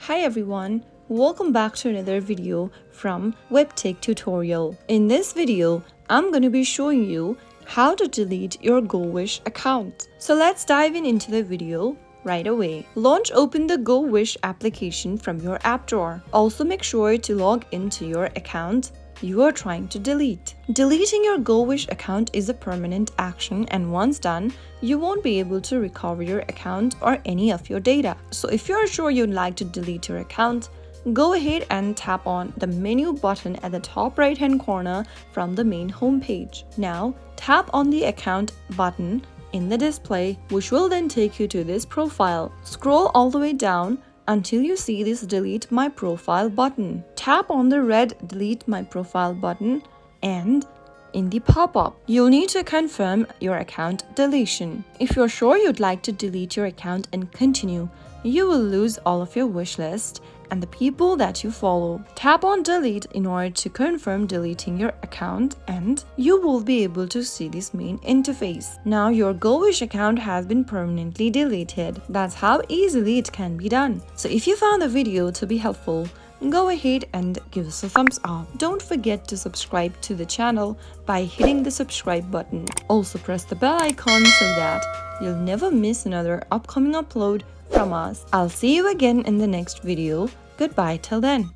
Hi everyone, welcome back to another video from Webtech Tutorial. In this video, I'm going to be showing you how to delete your GoWish account. So let's dive into the video right away. Open the GoWish application from your app drawer. Also make sure to log into your account you are trying to delete. Deleting your GoWish account is a permanent action, and once done, you won't be able to recover your account or any of your data. So if you're sure you'd like to delete your account, go ahead and tap on the menu button at the top right hand corner from the main home page. Now tap on the account button in the display, which will then take you to this profile. Scroll all the way down until you see this Delete My Profile button. Tap on the red Delete My Profile button, and in the pop-up, you'll need to confirm your account deletion. If you're sure you'd like to delete your account and continue, you will lose all of your wish list and the people that you follow. Tap on delete in order to confirm deleting your account, and you will be able to see this main interface. Now your GoWish account has been permanently deleted. That's how easily it can be done. So if you found the video to be helpful, go ahead and give us a thumbs up. Don't forget to subscribe to the channel by hitting the subscribe button. Also press the bell icon so that you'll never miss another upcoming upload from us. I'll see you again in the next video. Goodbye till then.